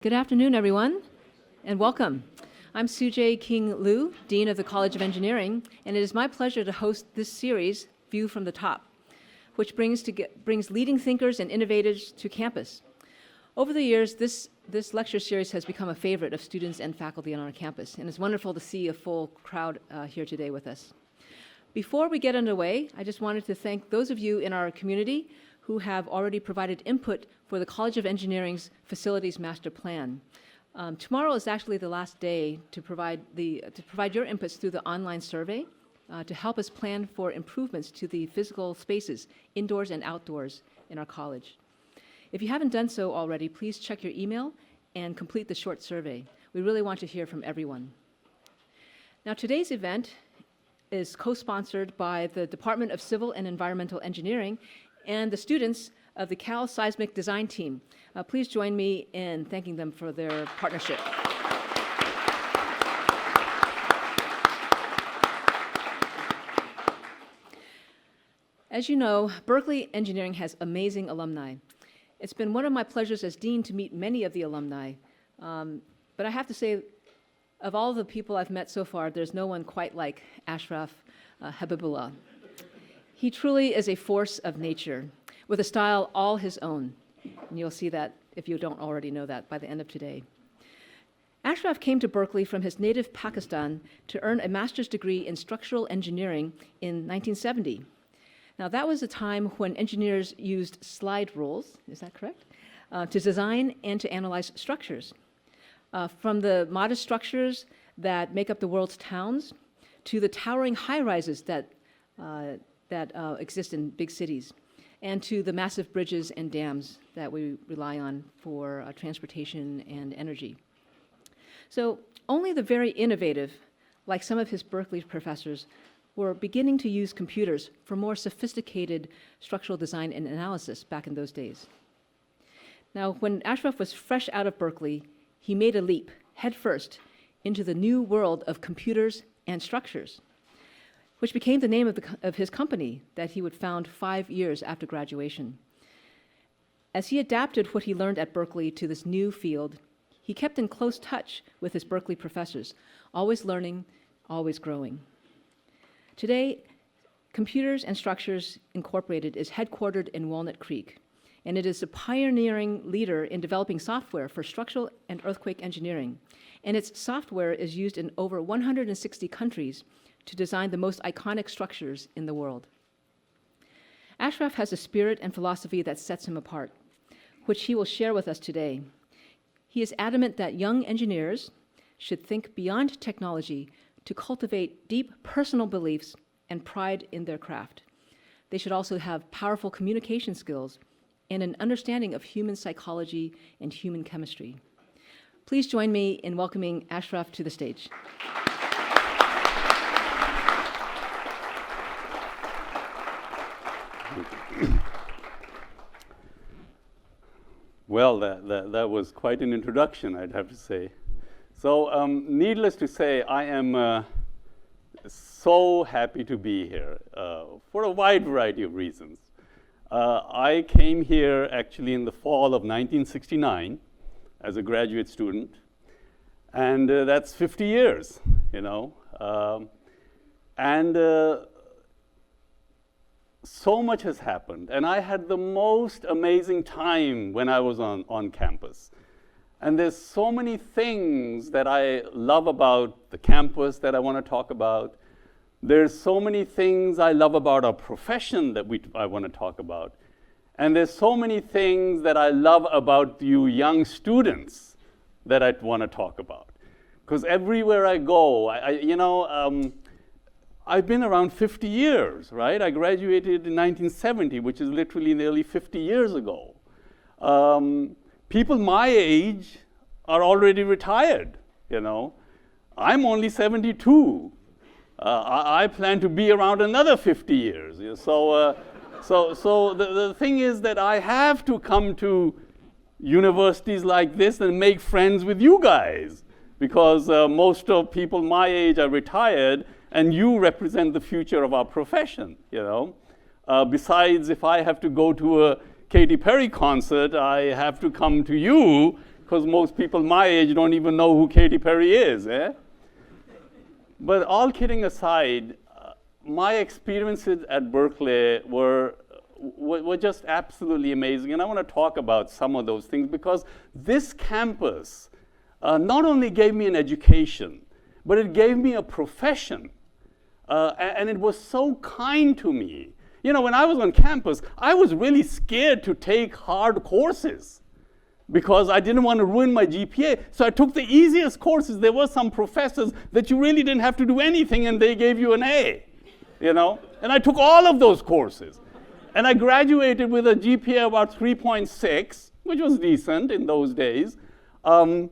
Good afternoon, everyone, and welcome. I'm Sujay King Liu, Dean of the College of Engineering, and it is my pleasure to host this series, View from the Top, which brings leading thinkers and innovators to campus. Over the years, this lecture series has become a favorite of students and faculty on our campus, and it's wonderful to see a full crowd here today with us. Before we get underway, I just wanted to thank those of you in our community who have already provided input for the College of Engineering's Facilities Master Plan. Tomorrow is actually the last day to provide your inputs through the online survey to help us plan for improvements to the physical spaces, indoors and outdoors, in our college. If you haven't done so already, please check your email and complete the short survey. We really want to hear from everyone. Now, today's event is co-sponsored by the Department of Civil and Environmental Engineering and the students of the Cal Seismic Design Team. Please join me in thanking them for their partnership. As you know, Berkeley Engineering has amazing alumni. It's been one of my pleasures as dean to meet many of the alumni, but I have to say, of all the people I've met so far, there's no one quite like Ashraf Habibullah. He truly is a force of nature, with a style all his own. And you'll see that if you don't already know that by the end of today. Ashraf came to Berkeley from his native Pakistan to earn a master's degree in structural engineering in 1970. Now, that was a time when engineers used slide rules, is that correct? To design and to analyze structures. From the modest structures that make up the world's towns to the towering high-rises that exist in big cities, and to the massive bridges and dams that we rely on for transportation and energy. So only the very innovative, like some of his Berkeley professors, were beginning to use computers for more sophisticated structural design and analysis back in those days. Now, when Ashraf was fresh out of Berkeley, he made a leap, headfirst, into the new world of computers and structures, which became the name of his company that he would found 5 years after graduation. As he adapted what he learned at Berkeley to this new field, he kept in close touch with his Berkeley professors, always learning, always growing. Today, Computers and Structures Incorporated is headquartered in Walnut Creek, and it is a pioneering leader in developing software for structural and earthquake engineering. And its software is used in over 160 countries to design the most iconic structures in the world. Ashraf has a spirit and philosophy that sets him apart, which he will share with us today. He is adamant that young engineers should think beyond technology to cultivate deep personal beliefs and pride in their craft. They should also have powerful communication skills and an understanding of human psychology and human chemistry. Please join me in welcoming Ashraf to the stage. Well, that was quite an introduction, I'd have to say. So, needless to say, I am so happy to be here for a wide variety of reasons. I came here actually in the fall of 1969 as a graduate student, and that's 50 years, you know. So much has happened, and I had the most amazing time when I was on campus. And there's so many things that I love about the campus that I want to talk about. There's so many things I love about our profession that I want to talk about. And there's so many things that I love about you young students that I want to talk about. Because everywhere I go, I've been around 50 years, right? I graduated in 1970, which is literally nearly 50 years ago. People my age are already retired, you know. I'm only 72. I plan to be around another 50 years. So the thing is that I have to come to universities like this and make friends with you guys, because most of people my age are retired, and you represent the future of our profession, you know. Besides, if I have to go to a Katy Perry concert, I have to come to you because most people my age don't even know who Katy Perry is, eh? But all kidding aside, my experiences at Berkeley were just absolutely amazing. And I want to talk about some of those things because this campus not only gave me an education, but it gave me a profession. And it was so kind to me. You know, when I was on campus, I was really scared to take hard courses because I didn't want to ruin my GPA. So I took the easiest courses. There were some professors that you really didn't have to do anything and they gave you an A, you know? And I took all of those courses. And I graduated with a GPA about 3.6, which was decent in those days. But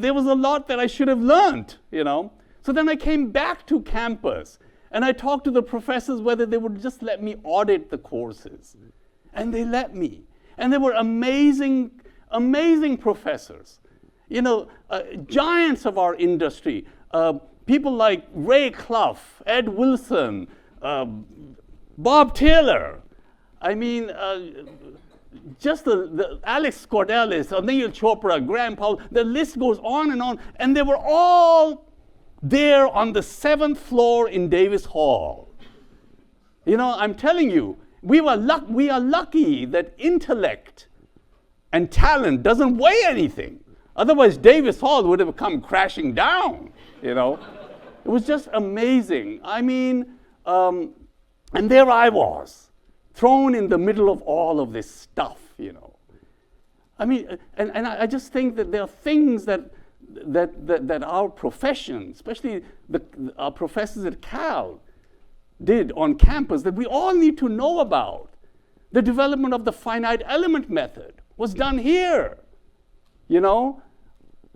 there was a lot that I should have learned, you know? So then I came back to campus and I talked to the professors whether they would just let me audit the courses. And they let me. And they were amazing, amazing professors. You know, giants of our industry. People like Ray Clough, Ed Wilson, Bob Taylor. I mean, just the Alex Cordelis, Neil Chopra, Graham Powell, the list goes on. And they were all there on the 7th floor in Davis Hall. You know, I'm telling you, we are lucky that intellect and talent doesn't weigh anything. Otherwise, Davis Hall would have come crashing down, you know. It was just amazing. I mean, and there I was, thrown in the middle of all of this stuff, you know. I mean, and I just think that there are things that our profession, especially our professors at Cal, did on campus that we all need to know about. The development of the finite element method was done here, you know.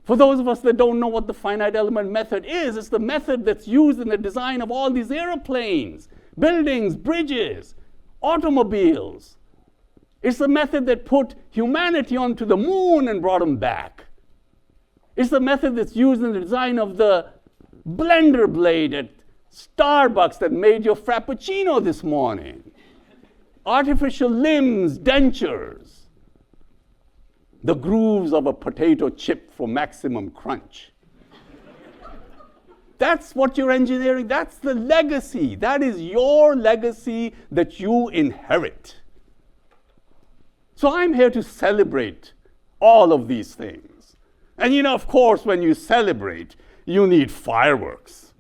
For those of us that don't know what the finite element method is, it's the method that's used in the design of all these airplanes, buildings, bridges, automobiles. It's the method that put humanity onto the moon and brought them back. It's the method that's used in the design of the blender blade at Starbucks that made your Frappuccino this morning. Artificial limbs, dentures. The grooves of a potato chip for maximum crunch. That's what you're engineering. That's the legacy. That is your legacy that you inherit. So I'm here to celebrate all of these things. And you know, of course, when you celebrate, you need fireworks.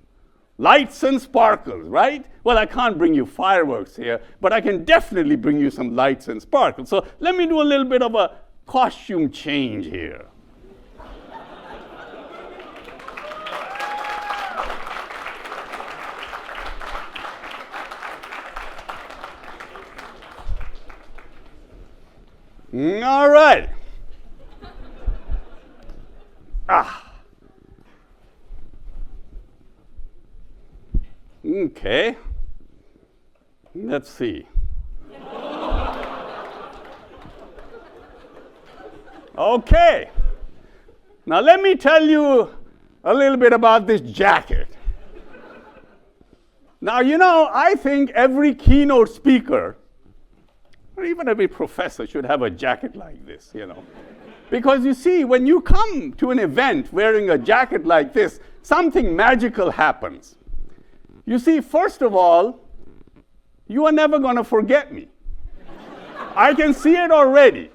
Lights and sparkles, right? Well, I can't bring you fireworks here, but I can definitely bring you some lights and sparkles. So let me do a little bit of a costume change here. All right. Okay. Let's see. Okay. Now let me tell you a little bit about this jacket. Now, you know, I think every keynote speaker, or even every professor, should have a jacket like this, you know. Because you see, when you come to an event wearing a jacket like this, something magical happens. You see, first of all, you are never going to forget me. I can see it already.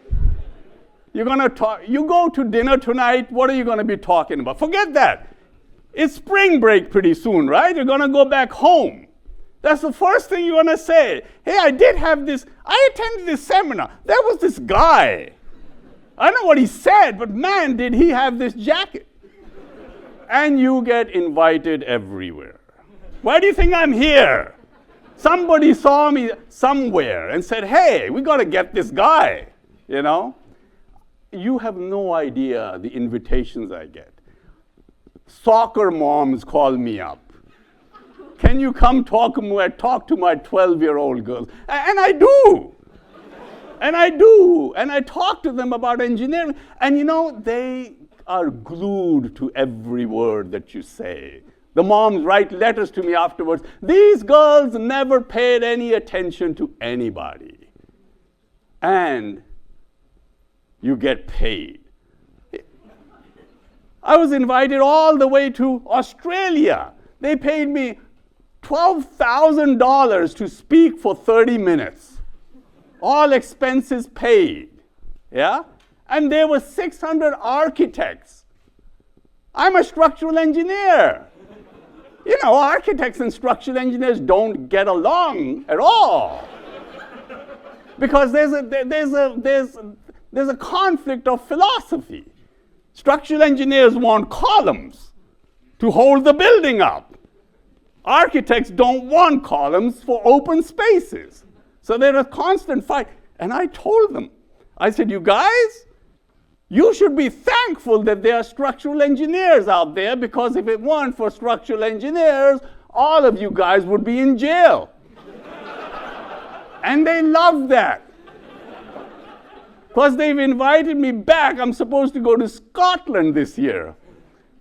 You're going to talk. You go to dinner tonight, what are you going to be talking about? Forget that. It's spring break pretty soon, right? You're going to go back home. That's the first thing you're going to say. Hey, I attended this seminar. There was this guy. I don't know what he said, but man, did he have this jacket. And you get invited everywhere. Why do you think I'm here? Somebody saw me somewhere and said, hey, we got to get this guy, you know? You have no idea the invitations I get. Soccer moms call me up. Can you come talk to my 12-year-old girls? And I do. And I do. And I talk to them about engineering. And you know, they are glued to every word that you say. The moms write letters to me afterwards. These girls never paid any attention to anybody. And you get paid. I was invited all the way to Australia. They paid me $12,000 to speak for 30 minutes. All expenses paid. Yeah? And there were 600 architects. I'm a structural engineer. You know, architects and structural engineers don't get along at all. Because there's a conflict of philosophy. Structural engineers want columns to hold the building up. Architects don't want columns for open spaces. So there's a constant fight. And I told them, I said, you guys, you should be thankful that there are structural engineers out there, because if it weren't for structural engineers, all of you guys would be in jail. And they love that. Because they've invited me back. I'm supposed to go to Scotland this year.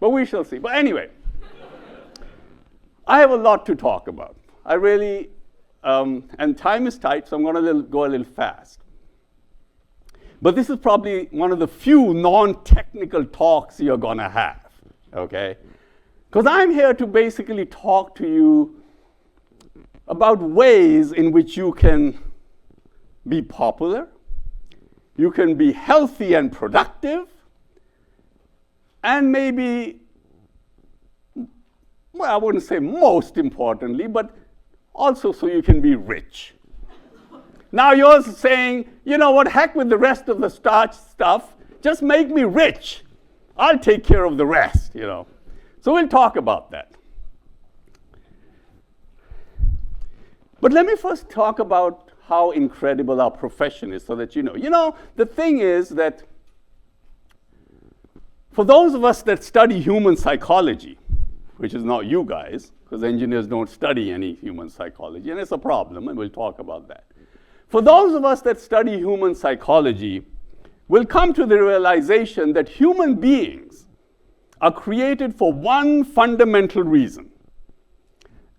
But we shall see. But anyway, I have a lot to talk about. I really, and time is tight, so I'm going to go a little fast. But this is probably one of the few non-technical talks you're going to have, okay? Because I'm here to basically talk to you about ways in which you can be popular, you can be healthy and productive, and maybe, well, I wouldn't say most importantly, but also so you can be rich. Now you're saying, you know what, heck with the rest of the starch stuff, just make me rich. I'll take care of the rest, you know. So we'll talk about that. But let me first talk about how incredible our profession is, so that you know. You know, the thing is that for those of us that study human psychology, which is not you guys, because engineers don't study any human psychology, and it's a problem, and we'll talk about that. For those of us that study human psychology, we'll come to the realization that human beings are created for one fundamental reason.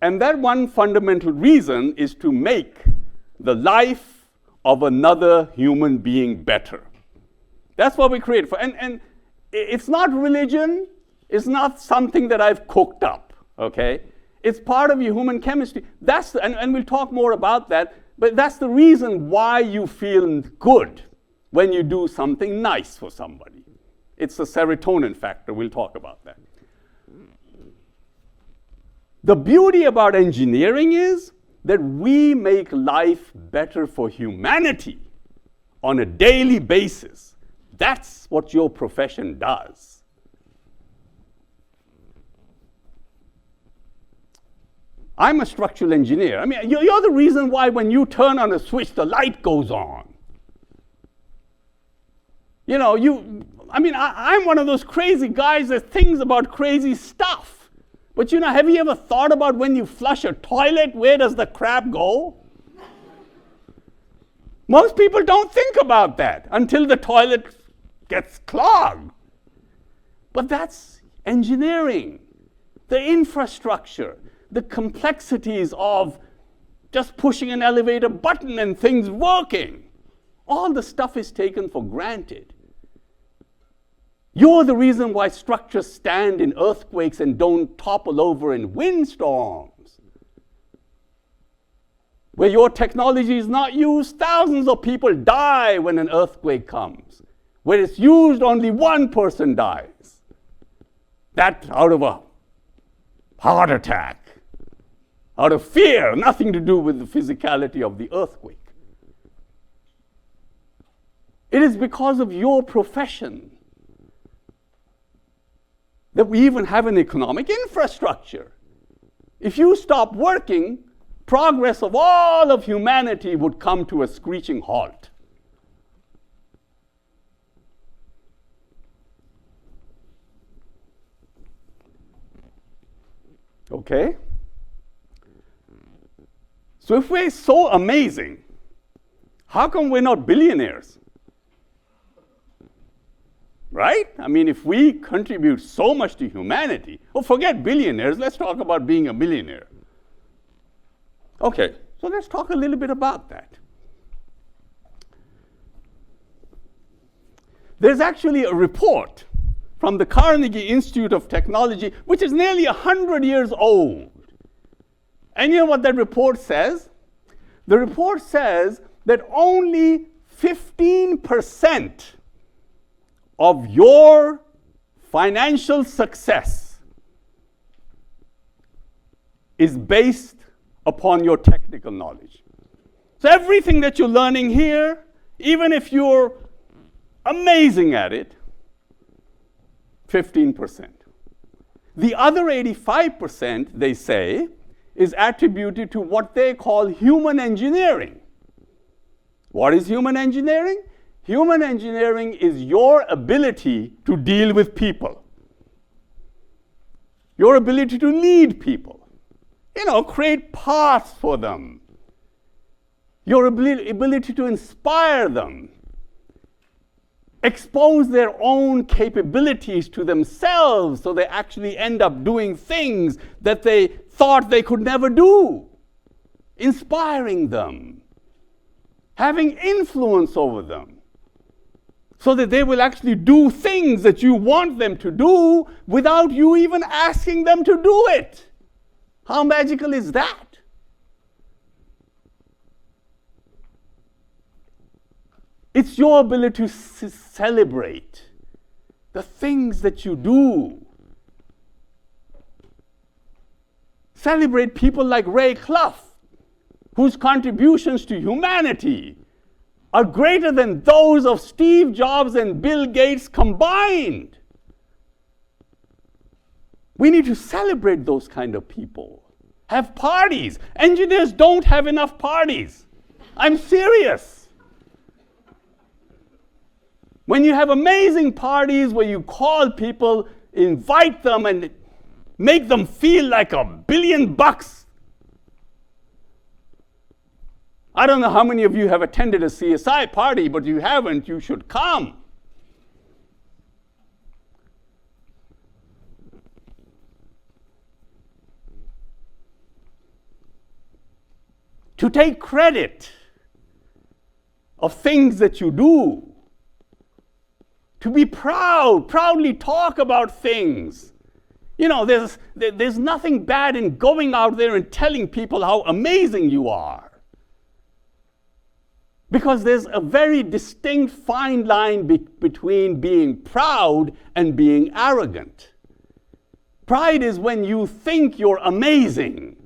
And that one fundamental reason is to make the life of another human being better. That's what we create for. And it's not religion. It's not something that I've cooked up, okay? It's part of your human chemistry. And we'll talk more about that. But that's the reason why you feel good when you do something nice for somebody. It's the serotonin factor. We'll talk about that. The beauty about engineering is that we make life better for humanity on a daily basis. That's what your profession does. I'm a structural engineer. I mean, you're the reason why when you turn on a switch, the light goes on. You know, I'm one of those crazy guys that thinks about crazy stuff. But you know, have you ever thought about when you flush a toilet, where does the crap go? Most people don't think about that until the toilet gets clogged. But that's engineering, the infrastructure, the complexities of just pushing an elevator button and things working. All the stuff is taken for granted. You're the reason why structures stand in earthquakes and don't topple over in windstorms. Where your technology is not used, thousands of people die when an earthquake comes. Where it's used, only one person dies. That out of a heart attack. Out of fear, nothing to do with the physicality of the earthquake. It is because of your profession that we even have an economic infrastructure. If you stop working, progress of all of humanity would come to a screeching halt. Okay? So if we're so amazing, how come we're not billionaires? Right? I mean, if we contribute so much to humanity, forget billionaires, let's talk about being a millionaire. Okay, so let's talk a little bit about that. There's actually a report from the Carnegie Institute of Technology, which is nearly 100 years old. And you know what that report says? The report says that only 15% of your financial success is based upon your technical knowledge. So everything that you're learning here, even if you're amazing at it, 15%. The other 85%, they say, is attributed to what they call human engineering. What is human engineering? Human engineering is your ability to deal with people, your ability to lead people, create paths for them, your ability to inspire them, expose their own capabilities to themselves so they actually end up doing things that they thought they could never do, inspiring them, having influence over them, so that they will actually do things that you want them to do without you even asking them to do it. How magical is that? It's your ability to celebrate the things that you do. Celebrate people like Ray Clough, whose contributions to humanity are greater than those of Steve Jobs and Bill Gates combined. We need to celebrate those kind of people. Have parties. Engineers don't have enough parties. I'm serious. When you have amazing parties where you call people, invite them, and make them feel like $1 billion. I don't know how many of you have attended a CSI party, but if you haven't, you should come. To take credit of things that you do. To be proudly talk about things. There's nothing bad in going out there and telling people how amazing you are. Because there's a very distinct fine line between being proud and being arrogant. Pride is when you think you're amazing,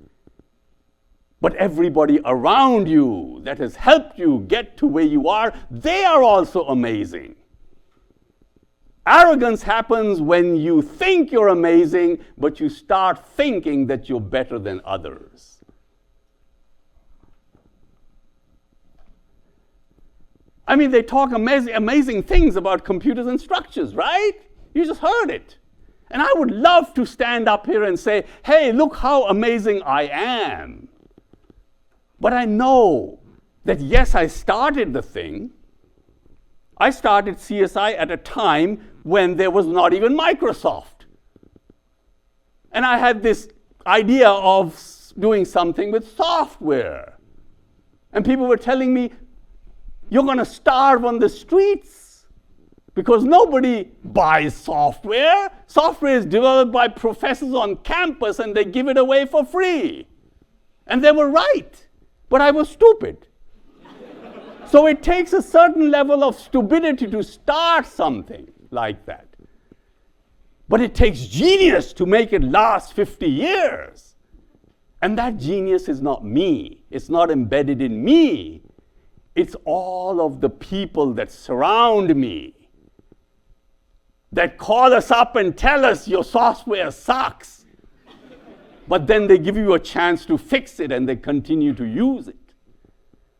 but everybody around you that has helped you get to where you are, they are also amazing. Arrogance happens when you think you're amazing, but you start thinking that you're better than others. I mean, they talk amazing things about computers and structures, right? You just heard it. And I would love to stand up here and say, hey, look how amazing I am. But I know that, yes, I started the thing. I started CSI at a time when there was not even Microsoft. And I had this idea of doing something with software. And people were telling me, you're going to starve on the streets because nobody buys software. Software is developed by professors on campus and they give it away for free. And they were right, but I was stupid. So it takes a certain level of stupidity to start something like that. But it takes genius to make it last 50 years. And that genius is not me. It's not embedded in me. It's all of the people that surround me, that call us up and tell us your software sucks. But then they give you a chance to fix it and they continue to use it.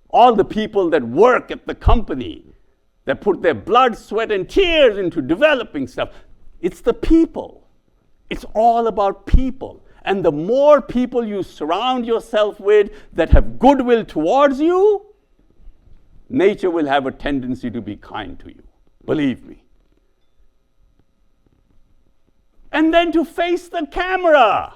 All the people that work at the company, that put their blood, sweat, and tears into developing stuff. It's the people. It's all about people. And the more people you surround yourself with that have goodwill towards you, nature will have a tendency to be kind to you. Believe me. And then to face the camera.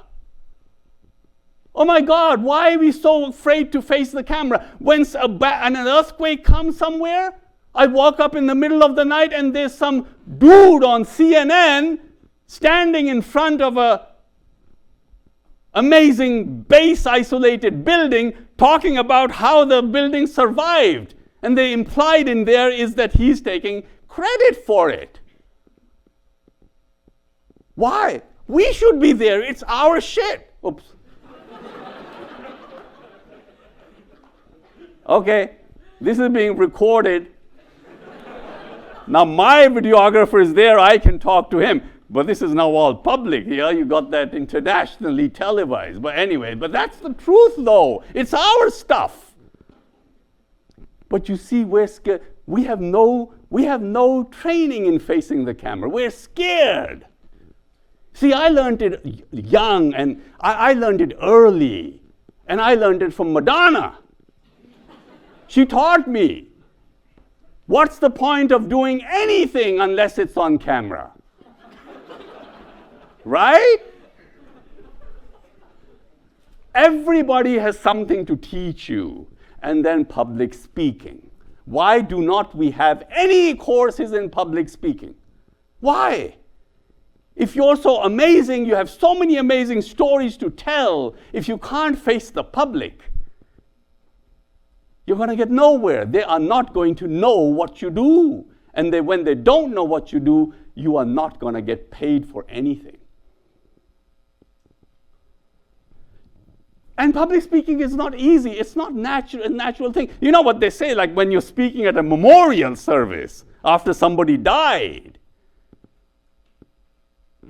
Oh my God, why are we so afraid to face the camera? When an earthquake comes somewhere, I walk up in the middle of the night and there's some dude on CNN standing in front of a amazing base isolated building talking about how the building survived. And the implied in there is that he's taking credit for it. Why? We should be there. It's our shit. Oops. Okay, this is being recorded. Now my videographer is there, I can talk to him. But this is now all public here. You got that internationally televised. But anyway, but that's the truth though. It's our stuff. But you see, we're scared. We have no training in facing the camera. We're scared. See, I learned it young, and I learned it early. And I learned it from Madonna. She taught me. What's the point of doing anything unless it's on camera? Right? Everybody has something to teach you. And then public speaking. Why do not we have any courses in public speaking? Why? If you're so amazing, you have so many amazing stories to tell, if you can't face the public, you're going to get nowhere. They are not going to know what you do. And when they don't know what you do, you are not going to get paid for anything. And public speaking is not easy. It's not a natural thing. You know what they say, like when you're speaking at a memorial service after somebody died.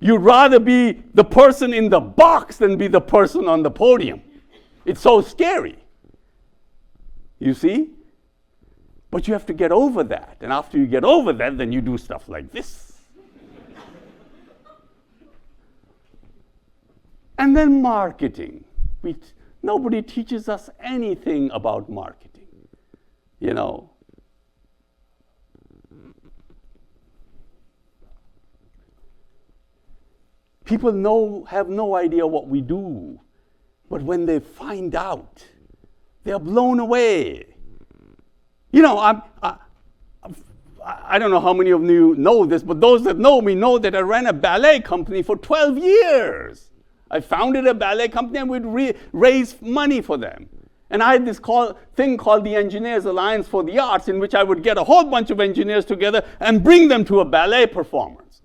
You'd rather be the person in the box than be the person on the podium. It's so scary. You see? But you have to get over that. And after you get over that, then you do stuff like this. And then marketing. Nobody teaches us anything about marketing. You know. People have no idea what we do. But when they find out, they're blown away. You know, I don't know how many of you know this, but those that know me know that I ran a ballet company for 12 years. I founded a ballet company and we'd raise money for them. And I had this thing called the Engineers Alliance for the Arts, in which I would get a whole bunch of engineers together and bring them to a ballet performance.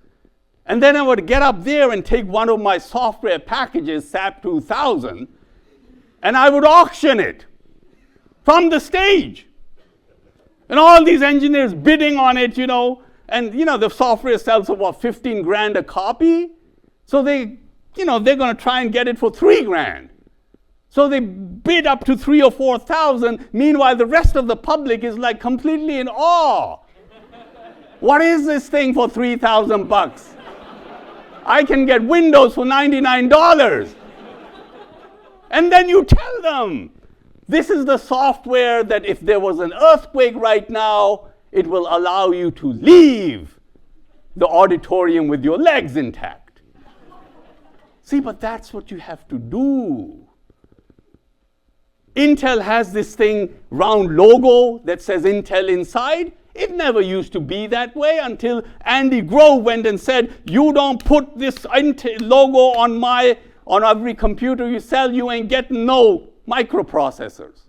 And then I would get up there and take one of my software packages, SAP 2000, and I would auction it from the stage. And all these engineers bidding on it, you know, and you know, the software sells for what, 15 grand a copy? So they're going to try and get it for 3 grand. So they bid up to 3,000 or 4,000. Meanwhile, the rest of the public is like completely in awe. What is this thing for 3,000 bucks? I can get Windows for $99. And then you tell them, this is the software that if there was an earthquake right now, it will allow you to leave the auditorium with your legs intact. See, but that's what you have to do. Intel has this thing, round logo that says Intel inside. It never used to be that way until Andy Grove went and said, you don't put this Intel logo on every computer you sell, you ain't getting no microprocessors.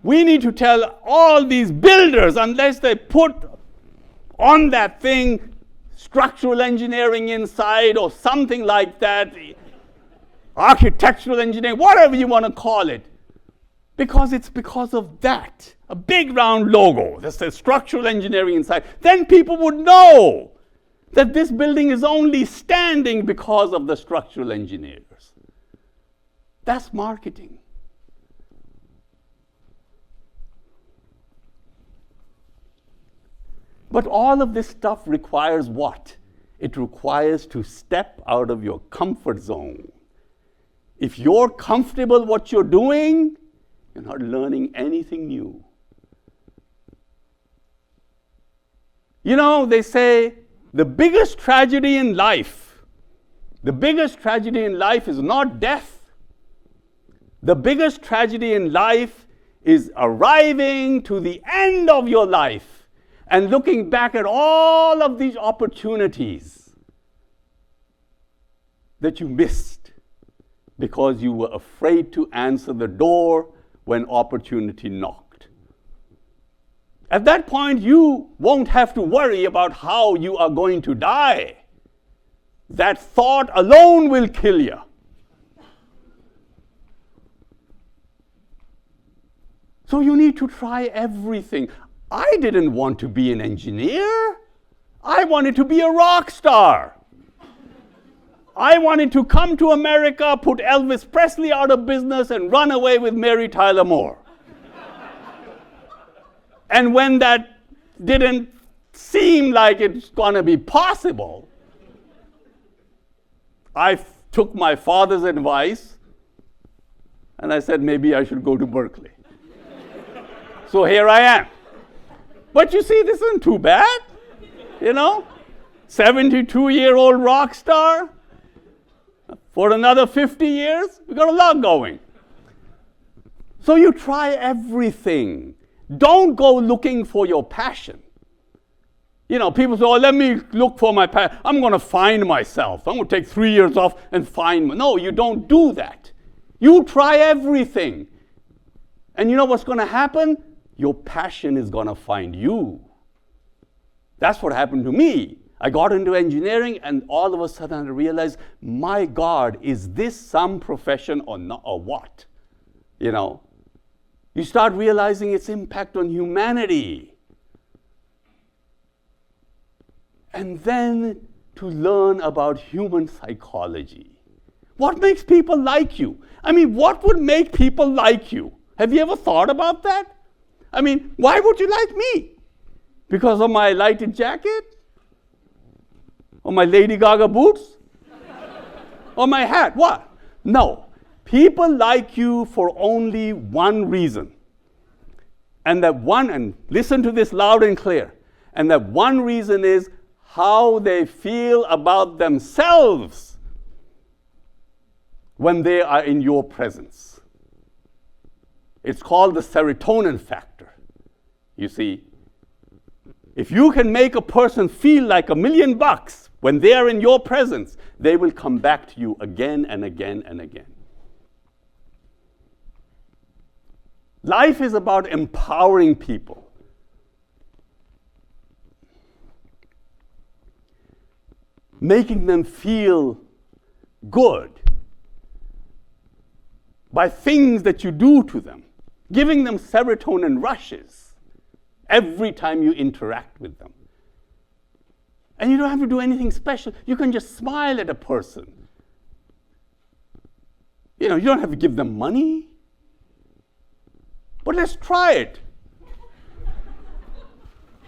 We need to tell all these builders, unless they put on that thing structural engineering inside or something like that, architectural engineering, whatever you want to call it, because it's because of that, a big round logo that says structural engineering inside, then people would know that this building is only standing because of the structural engineers. That's marketing. But all of this stuff requires what? It requires to step out of your comfort zone. If you're comfortable what you're doing, you're not learning anything new. You know, they say the biggest tragedy in life is not death. The biggest tragedy in life is arriving to the end of your life and looking back at all of these opportunities that you missed because you were afraid to answer the door when opportunity knocked. At that point, you won't have to worry about how you are going to die. That thought alone will kill you. So you need to try everything. I didn't want to be an engineer. I wanted to be a rock star. I wanted to come to America, put Elvis Presley out of business, and run away with Mary Tyler Moore. And when that didn't seem like it's going to be possible, I took my father's advice and I said, maybe I should go to Berkeley. So here I am. But you see, this isn't too bad, 72-year-old rock star. For another 50 years, we got a lot going. So you try everything. Don't go looking for your passion. People say, let me look for my passion. I'm going to find myself. I'm going to take 3 years off and find No, you don't do that. You try everything. And you know what's going to happen? Your passion is going to find you. That's what happened to me. I got into engineering, and all of a sudden I realized, my God, is this some profession or not, or what? You start realizing its impact on humanity. And then to learn about human psychology. What makes people like you? What would make people like you? Have you ever thought about that? Why would you like me? Because of my lighted jacket? Or my Lady Gaga boots? Or my hat? What? No. People like you for only one reason. And listen to this loud and clear. And that one reason is how they feel about themselves when they are in your presence. It's called the serotonin factor. You see, if you can make a person feel like $1 million when they are in your presence, they will come back to you again and again and again. Life is about empowering people. Making them feel good by things that you do to them. Giving them serotonin rushes every time you interact with them. And you don't have to do anything special. You can just smile at a person. You don't have to give them money. But let's try it.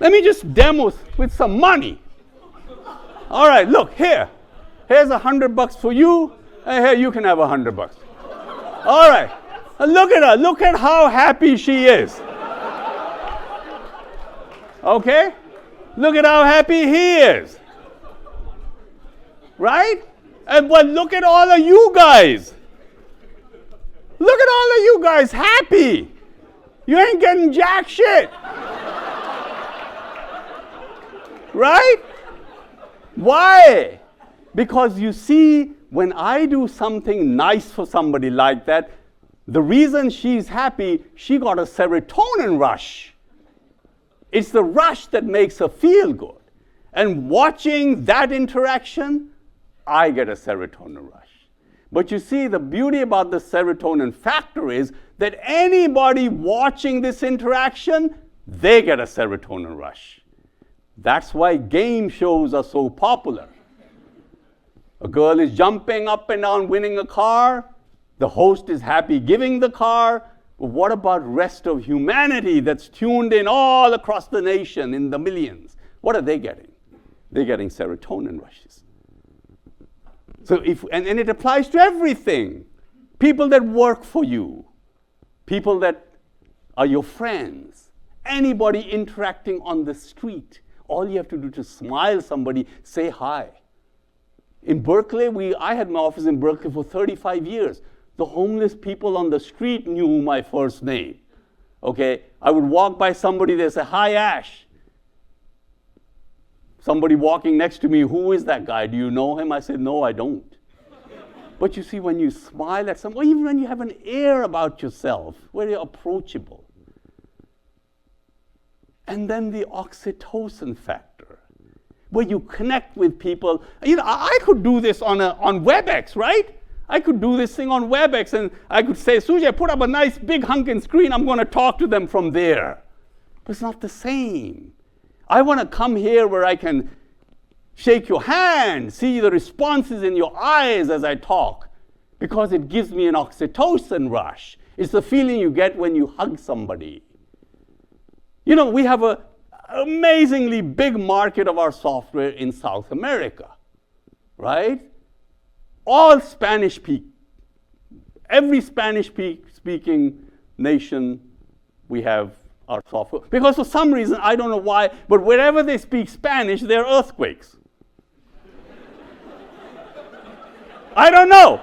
Let me just demo with some money. All right, look, here. Here's $100 for you, and here you can have $100. All right. Look at her. Look at how happy she is. Okay? Look at how happy he is. Right? But look at all of you guys. Look at all of you guys happy. You ain't getting jack shit. Right? Why? Because you see, when I do something nice for somebody like that, the reason she's happy, she got a serotonin rush. It's the rush that makes her feel good. And watching that interaction, I get a serotonin rush. But you see, the beauty about the serotonin factor is that anybody watching this interaction, they get a serotonin rush. That's why game shows are so popular. A girl is jumping up and down, winning a car. The host is happy giving the car. But what about rest of humanity that's tuned in all across the nation in the millions? What are they getting? They're getting serotonin rushes. So and it applies to everything. People that work for you, people that are your friends, anybody interacting on the street. All you have to do to smile somebody, say hi. In Berkeley, I had my office in Berkeley for 35 years. The homeless people on the street knew my first name. Okay, I would walk by somebody, they say, "Hi, Ash." somebody walking next to me, who is that guy? Do you know him? I said, no, I don't. But you see, when you smile at someone, even when you have an air about yourself, where you're approachable. And then the oxytocin factor, where you connect with people. You know, I could do this on WebEx, right? I could do this thing on WebEx, and I could say, Sutardja, put up a nice big hunking screen. I'm going to talk to them from there. But it's not the same. I want to come here where I can shake your hand, see the responses in your eyes as I talk, because it gives me an oxytocin rush. It's the feeling you get when you hug somebody. You know, we have an amazingly big market of our software in South America, right? All Spanish speaking. Every Spanish speaking nation, we have our software. Because for some reason, I don't know why, but wherever they speak Spanish, there are earthquakes. I don't know.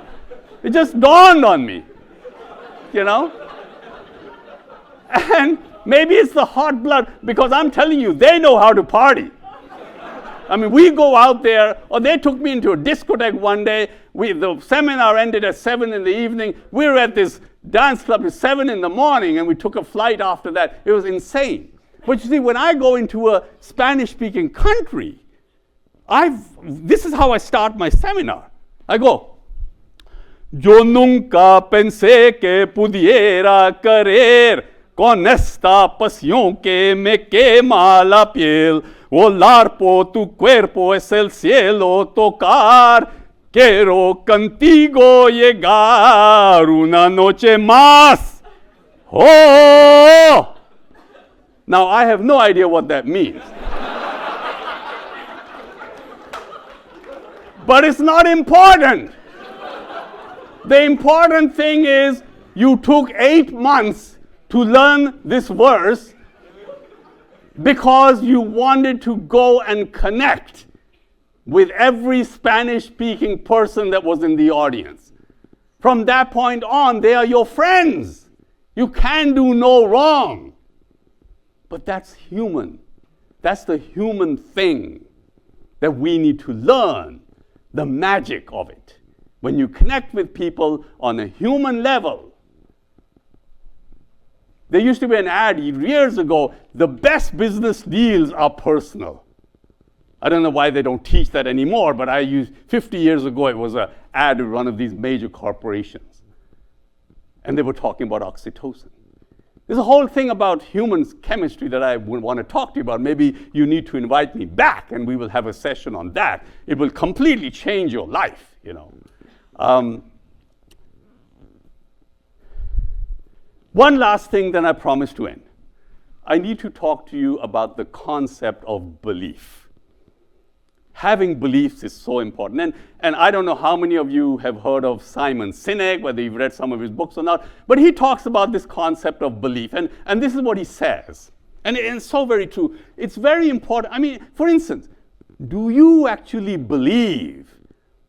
It just dawned on me, you know? And maybe it's the hot blood, because I'm telling you, they know how to party. I mean, we go out there, or they took me into a discotheque one day. The seminar ended at 7 in the evening. We were at this dance club at 7 in the morning, and we took a flight after that. It was insane. But you see, when I go into a Spanish-speaking country, this is how I start my seminar. I go, Yo nunca pensé que pudiera querer con esta pasión que me quema la piel. Volar por tu cuerpo es el cielo tocar. Quiero contigo llegar una noche más. Oh! Now, I have no idea what that means. But it's not important. The important thing is you took 8 months to learn this verse because you wanted to go and connect with every Spanish-speaking person that was in the audience. From that point on, they are your friends. You can do no wrong. But that's human. That's the human thing that we need to learn, the magic of it. When you connect with people on a human level. There used to be an ad years ago, the best business deals are personal. I don't know why they don't teach that anymore, but 50 years ago, it was an ad of one of these major corporations. And they were talking about oxytocin. There's a whole thing about human chemistry that I would want to talk to you about. Maybe you need to invite me back, and we will have a session on that. It will completely change your life, you know. One last thing, then I promise to end. I need to talk to you about the concept of belief. Having beliefs is so important. And I don't know how many of you have heard of Simon Sinek, whether you've read some of his books or not, but he talks about this concept of belief. And this is what he says. And it's so very true. It's very important. I mean, for instance, do you actually believe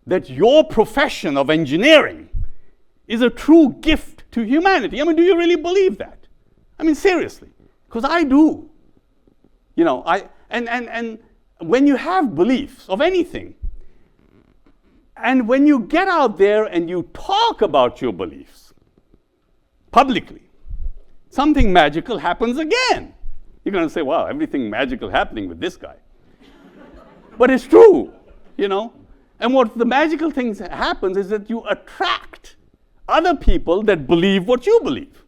that your profession of engineering is a true gift to humanity? I mean, do you really believe that? I mean, seriously, because I do. You know, and when you have beliefs of anything, and when you get out there and you talk about your beliefs publicly, something magical happens again. You're going to say, wow, everything magical happening with this guy. But it's true, you know. And what the magical thing happens is that you attract other people that believe what you believe.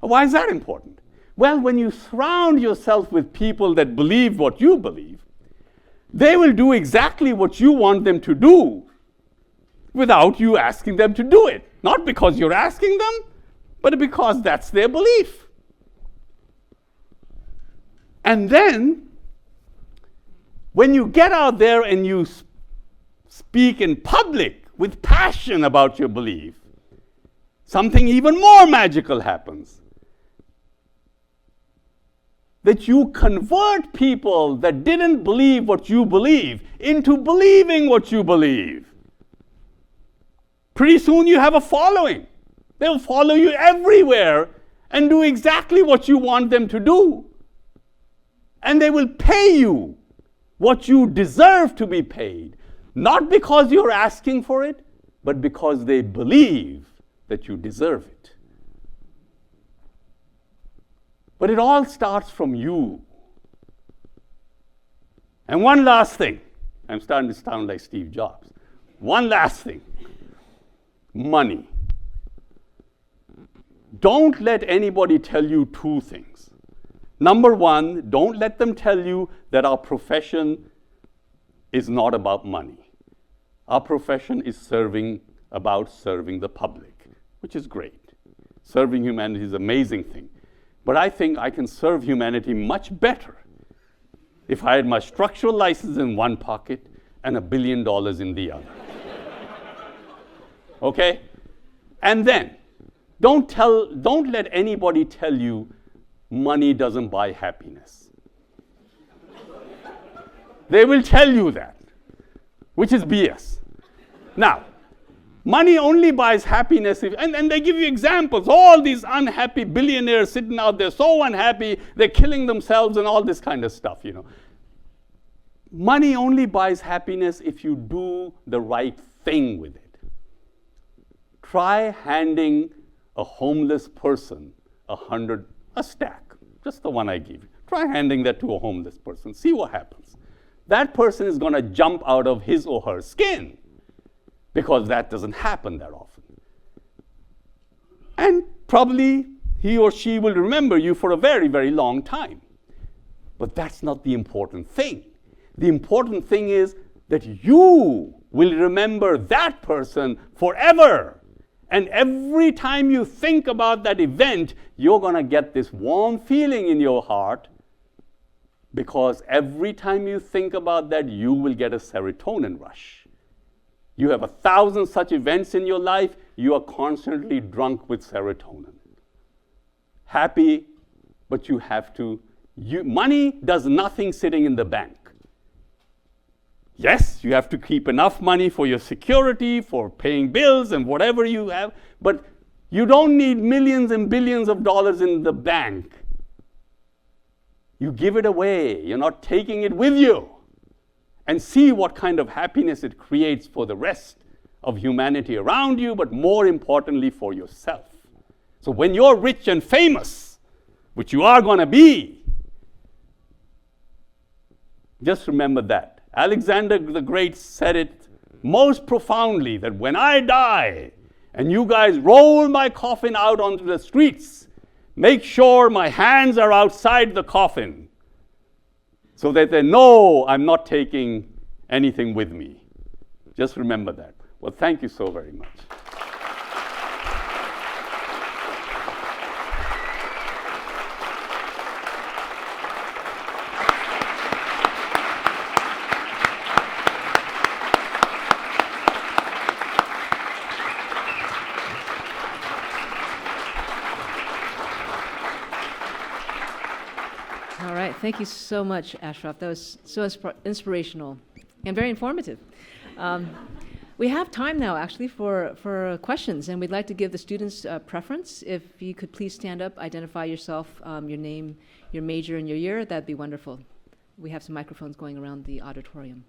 Why is that important? Well, when you surround yourself with people that believe what you believe, they will do exactly what you want them to do without you asking them to do it. Not because you're asking them, but because that's their belief. And then, when you get out there and you speak in public with passion about your belief, something even more magical happens. That you convert people that didn't believe what you believe into believing what you believe. Pretty soon you have a following. They'll follow you everywhere and do exactly what you want them to do. And they will pay you what you deserve to be paid, not because you're asking for it, but because they believe that you deserve it. But it all starts from you. And one last thing. I'm starting to sound like Steve Jobs. One last thing. Money. Don't let anybody tell you two things. Number one, don't let them tell you that our profession is not about money. Our profession is about serving the public, which is great. Serving humanity is an amazing thing. But I think I can serve humanity much better if I had my structural license in one pocket and $1 billion in the other. Okay? And then, don't let anybody tell you money doesn't buy happiness. They will tell you that, which is BS. Now, money only buys happiness and they give you examples. All these unhappy billionaires sitting out there, so unhappy, they're killing themselves and all this kind of stuff, you know. Money only buys happiness if you do the right thing with it. Try handing a homeless person a stack, just the one I gave you. Try handing that to a homeless person. See what happens. That person is going to jump out of his or her skin because that doesn't happen that often. And probably he or she will remember you for a very, very long time. But that's not the important thing. The important thing is that you will remember that person forever. And every time you think about that event, you're going to get this warm feeling in your heart, because every time you think about that, you will get a serotonin rush. You have 1,000 such events in your life, you are constantly drunk with serotonin. Happy, but you have to. Money does nothing sitting in the bank. Yes, you have to keep enough money for your security, for paying bills and whatever you have, but you don't need millions and billions of dollars in the bank. You give it away. You're not taking it with you. And see what kind of happiness it creates for the rest of humanity around you, but more importantly for yourself. So when you're rich and famous, which you are going to be, just remember that. Alexander the Great said it most profoundly, that when I die and you guys roll my coffin out onto the streets, make sure my hands are outside the coffin so that they know I'm not taking anything with me. Just remember that. Well, thank you so very much. All right, thank you so much, Ashraf. That was so inspirational and very informative. We have time now, actually, for questions, and we'd like to give the students preference. If you could please stand up, identify yourself, your name, your major, and your year, that'd be wonderful. We have some microphones going around the auditorium.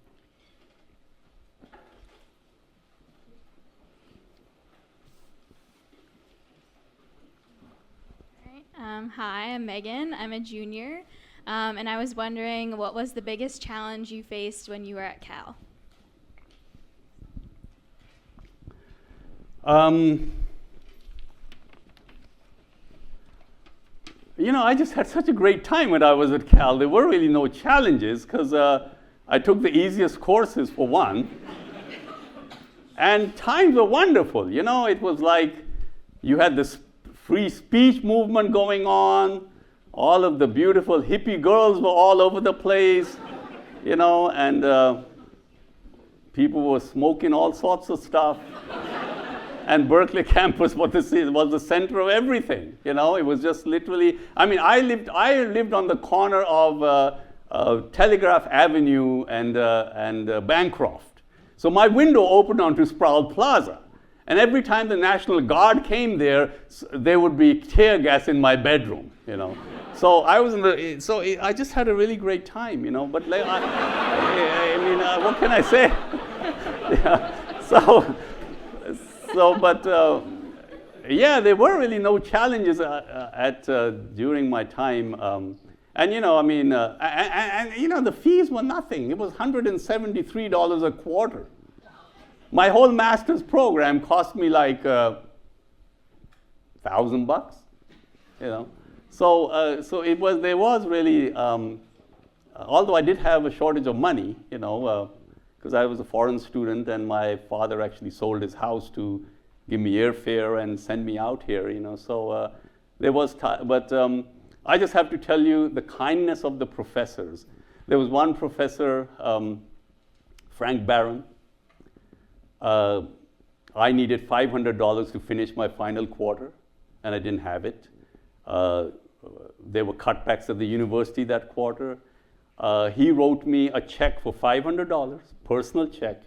Hi, I'm Megan. I'm a junior, and I was wondering, what was the biggest challenge you faced when you were at Cal? You know, I just had such a great time when I was at Cal. There were really no challenges because I took the easiest courses for one. And times were wonderful. You know, it was like you had this free speech movement going on. All of the beautiful hippie girls were all over the place, you know, and people were smoking all sorts of stuff. And Berkeley campus was the center of everything, you know. It was just literally, I mean, I lived on the corner of Telegraph Avenue and Bancroft. So my window opened onto Sproul Plaza. And every time the National Guard came there, there would be tear gas in my bedroom, you know. So I was I just had a really great time, you know. But like, what can I say? Yeah. But yeah, there were really no challenges during my time. And the fees were nothing. It was $173 a quarter. My whole master's program cost me like $1,000, So there was really, although I did have a shortage of money, because I was a foreign student and my father actually sold his house to give me airfare and send me out here, So there was, but I just have to tell you the kindness of the professors. There was one professor, Frank Barron. I needed $500 to finish my final quarter, and I didn't have it. There were cutbacks at the university that quarter. He wrote me a check for $500, personal check,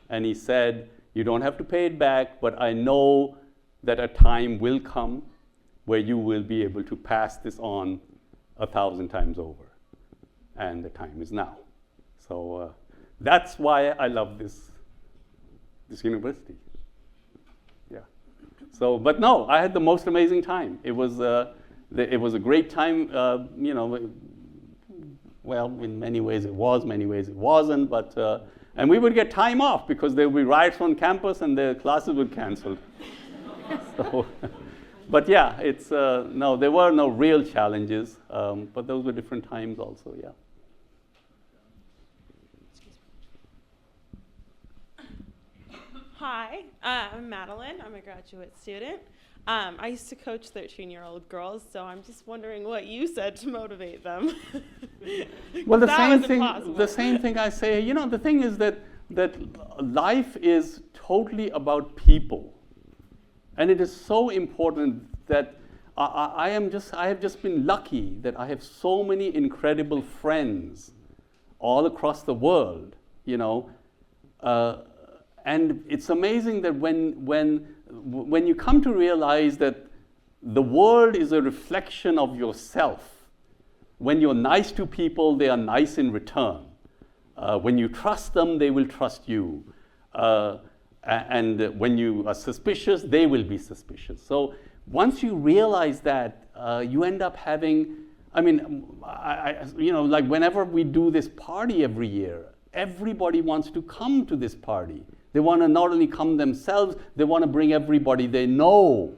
and he said, you don't have to pay it back, but I know that a time will come where you will be able to pass this on 1,000 times over. And the time is now. So that's why I love this university. Yeah. So, but no, I had the most amazing time. It was a great time, well, in many ways it was, many ways it wasn't, but, and we would get time off because there would be riots on campus and the classes would cancel. So, but yeah, it's, no, there were no real challenges, but those were different times also, yeah. Hi, I'm Madeline. I'm a graduate student. I used to coach 13-year-old girls, so I'm just wondering what you said to motivate them. Well, the same thing I say. The thing is that life is totally about people, and it is so important that I have just been lucky that I have so many incredible friends all across the world. And it's amazing that when you come to realize that the world is a reflection of yourself, when you're nice to people, they are nice in return. When you trust them, they will trust you. And when you are suspicious, they will be suspicious. So once you realize that, you end up having, like whenever we do this party every year, everybody wants to come to this party. They want to not only come themselves, they want to bring everybody they know.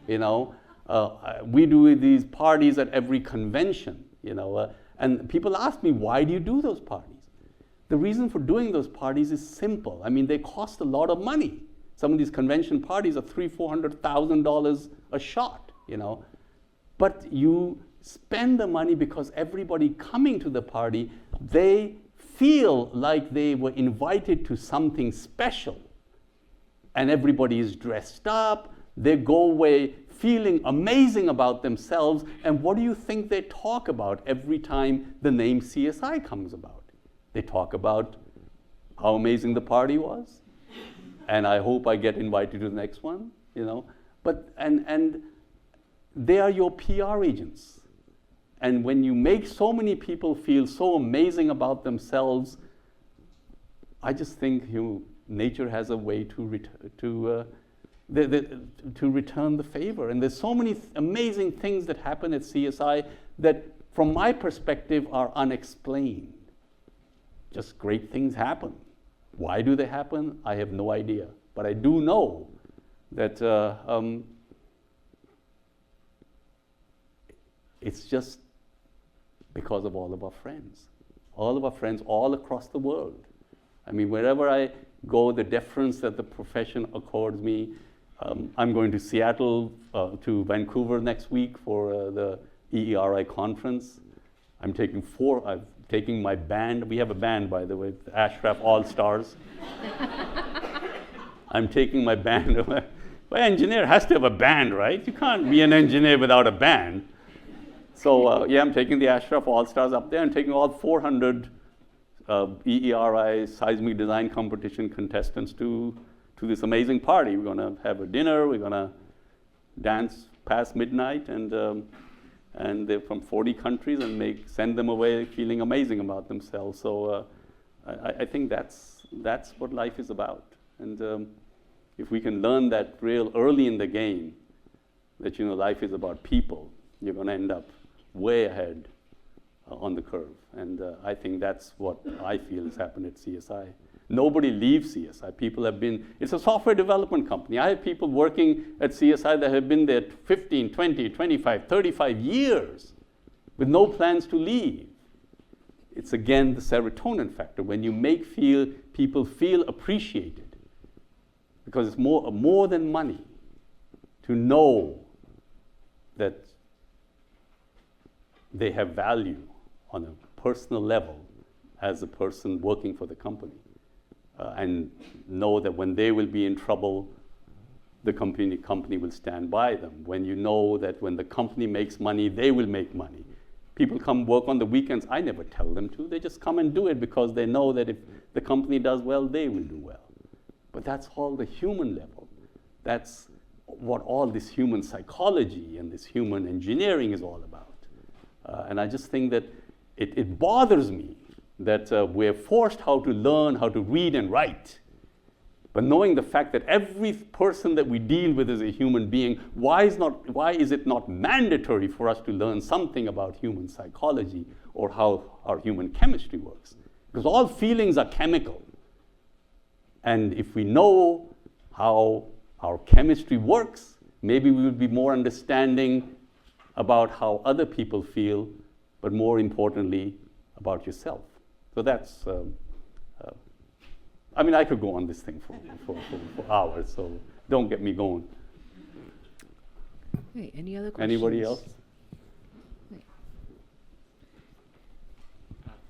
We do these parties at every convention, and people ask me, why do you do those parties? The reason for doing those parties is simple. They cost a lot of money. Some of these convention parties are $300,000-$400,000 a shot, But you spend the money because everybody coming to the party, they feel like they were invited to something special, and everybody is dressed up, they go away feeling amazing about themselves, and what do you think they talk about every time the name CSI comes about? They talk about how amazing the party was, and I hope I get invited to the next one, But, and they are your PR agents. And when you make so many people feel so amazing about themselves, I just think nature has a way to return the favor. And there's so many amazing things that happen at CSI that, from my perspective, are unexplained. Just great things happen. Why do they happen? I have no idea. But I do know that it's just because of all of our friends all across the world. Wherever I go, the deference that the profession accords me. I'm going to Seattle, to Vancouver next week for the EERI conference. I'm taking my band. We have a band, by the way, the Ashraf All-Stars. I'm taking my band. My engineer has to have a band, right? You can't be an engineer without a band. So yeah, I'm taking the Ashraf All-Stars up there and taking all 400 EERI seismic design competition contestants to this amazing party. We're going to have a dinner. We're going to dance past midnight, and they're from 40 countries, and send them away feeling amazing about themselves. So I think that's what life is about. And if we can learn that real early in the game, that life is about people, you're going to end up way ahead on the curve. And I think that's what I feel has happened at CSI. Nobody leaves CSI. People have been, it's a software development company. I have people working at CSI that have been there 15, 20, 25, 35 years with no plans to leave. It's again the serotonin factor. When you make people feel appreciated, because it's more than money, to know that they have value on a personal level as a person working for the company. And know that when they will be in trouble, the company will stand by them. When you know that when the company makes money, they will make money. People come work on the weekends. I never tell them to. They just come and do it because they know that if the company does well, they will do well. But that's all the human level. That's what all this human psychology and this human engineering is all about. And I just think that it bothers me that we're forced how to learn how to read and write. But knowing the fact that every person that we deal with is a human being, why is it not mandatory for us to learn something about human psychology or how our human chemistry works? Because all feelings are chemical. And if we know how our chemistry works, maybe we will be more understanding about how other people feel, but more importantly, about yourself. So that's, I could go on this thing for hours, so don't get me going. Okay, any other questions? Anybody else?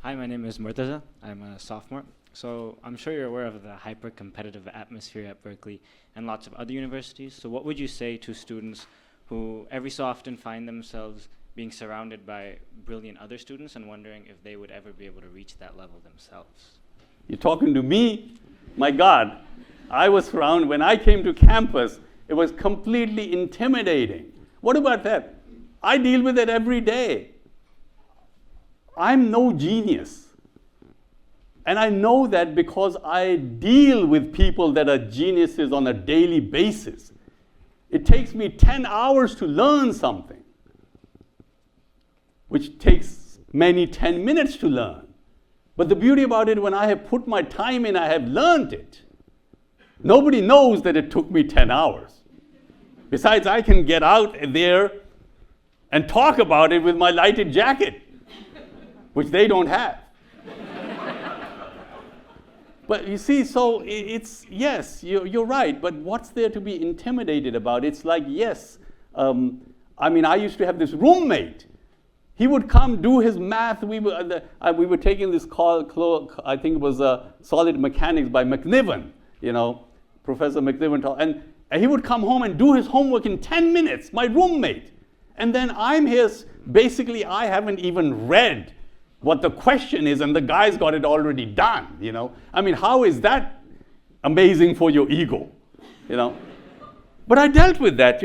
Hi, my name is Murtaza. I'm a sophomore. So I'm sure you're aware of the hyper-competitive atmosphere at Berkeley and lots of other universities. So what would you say to students who every so often find themselves being surrounded by brilliant other students and wondering if they would ever be able to reach that level themselves? You're talking to me? My God, I was surrounded. When I came to campus, it was completely intimidating. What about that? I deal with it every day. I'm no genius. And I know that because I deal with people that are geniuses on a daily basis. It takes me 10 hours to learn something, which takes many 10 minutes to learn. But the beauty about it, when I have put my time in, I have learned it. Nobody knows that it took me 10 hours. Besides, I can get out there and talk about it with my lighted jacket, which they don't have. But you see, so it's, yes, you're right, but what's there to be intimidated about? It's like, yes, I used to have this roommate. He would come do his math. We were taking this call, I think it was Solid Mechanics by McNiven, Professor McNiven, and he would come home and do his homework in 10 minutes, my roommate. And then I'm here, basically I haven't even read what the question is, and the guy's got it already done, how is that amazing for your ego, But I dealt with that,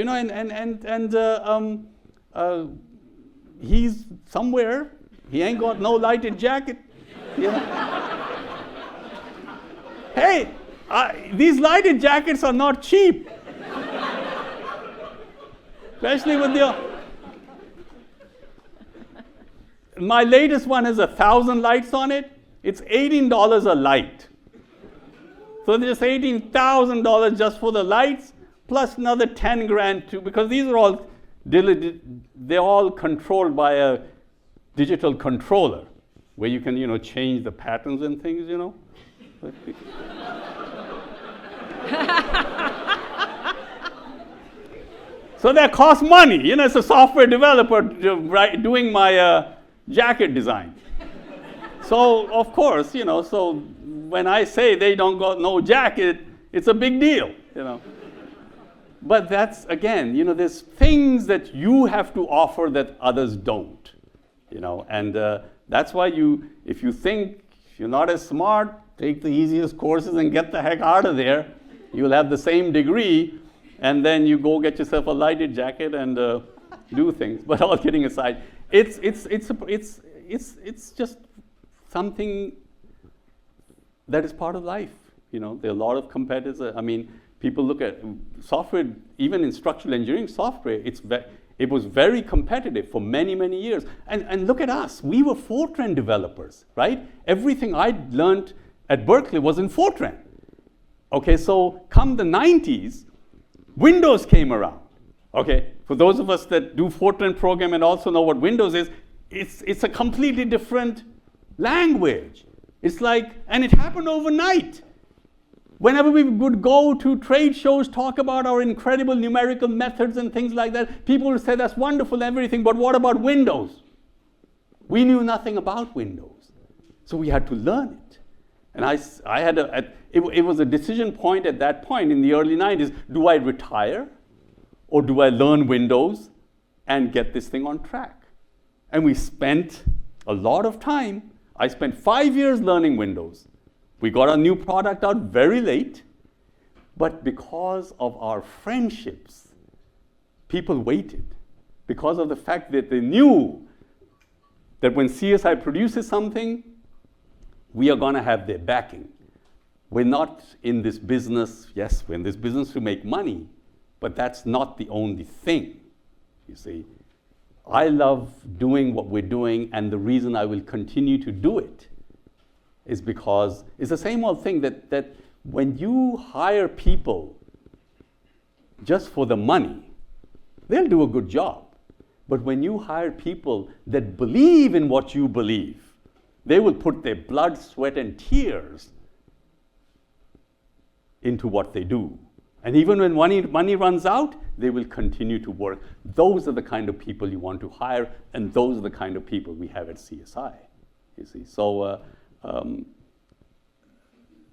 he's somewhere. He ain't got no lighted jacket, Hey, these lighted jackets are not cheap, especially with my latest one has 1,000 lights on it. It's $18 a light. So there's $18,000 just for the lights, plus another 10 grand too, because these are all, they're all controlled by a digital controller, where you can, change the patterns and things, So that costs money. It's a software developer doing my jacket design. So of course, so when I say they don't got no jacket, it's a big deal, But that's, again, there's things that you have to offer that others don't, And that's why if you think you're not as smart, take the easiest courses and get the heck out of there. You'll have the same degree, and then you go get yourself a lighted jacket and do things. But all kidding aside, it's just something that is part of life. You know, there are a lot of competitors. I mean, people look at software, even in structural engineering software, it was very competitive for many, many years. And look at us. We were Fortran developers, right? Everything I learned at Berkeley was in Fortran. Okay, so come the 90s, Windows came around. Okay, for those of us that do Fortran program and also know what Windows is, it's a completely different language. It's like, and it happened overnight. Whenever we would go to trade shows, talk about our incredible numerical methods and things like that, people would say that's wonderful and everything, but what about Windows? We knew nothing about Windows. So we had to learn it. And I had it was a decision point at that point in the early 90s. Do I retire or do I learn Windows and get this thing on track? And we spent a lot of time. I spent 5 years learning Windows. We got our new product out very late, but because of our friendships, people waited. Because of the fact that they knew that when CSI produces something, we are going to have their backing. We're not in this business, yes, we're in this business to make money, but that's not the only thing, you see. I love doing what we're doing, and the reason I will continue to do it is because it's the same old thing that when you hire people just for the money, they'll do a good job. But when you hire people that believe in what you believe, they will put their blood, sweat, and tears into what they do. And even when money runs out, they will continue to work. Those are the kind of people you want to hire, and those are the kind of people we have at CSI, you see. So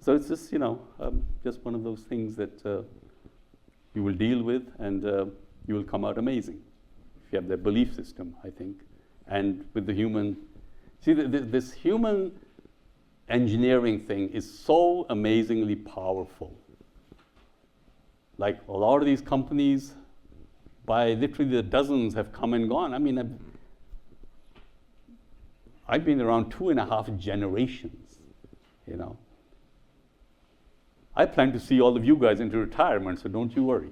it's just, just one of those things that you will deal with, and you will come out amazing if you have that belief system, I think. And with the human, see, this human engineering thing is so amazingly powerful. Like a lot of these companies, by literally the dozens, have come and gone. I mean, I've been around 2.5 generations, you know. I plan to see all of you guys into retirement, so don't you worry.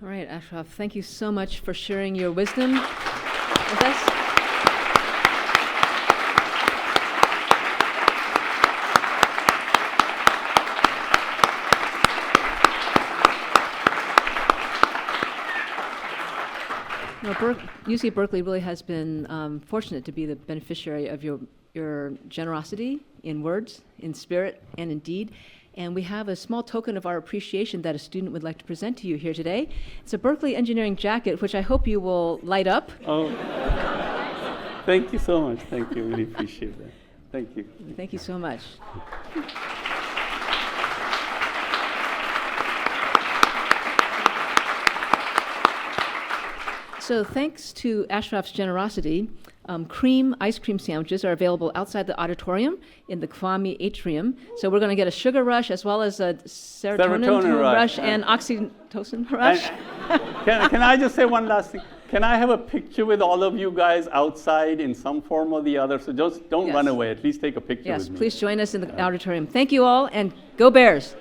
All right, Ashraf, thank you so much for sharing your wisdom with us. UC Berkeley really has been fortunate to be the beneficiary of your generosity in words, in spirit, and in deed. And we have a small token of our appreciation that a student would like to present to you here today. It's a Berkeley Engineering jacket, which I hope you will light up. Oh, thank you so much. Thank you. Really appreciate that. Thank you. Thank you so much. So thanks to Ashraf's generosity, cream ice cream sandwiches are available outside the auditorium in the Kwame atrium. So we're going to get a sugar rush as well as a serotonin rush and oxytocin rush. Can I just say one last thing? Can I have a picture with all of you guys outside in some form or the other? So just don't run away. At least take a picture with me. Yes, please join us in the auditorium. Thank you all, and go Bears.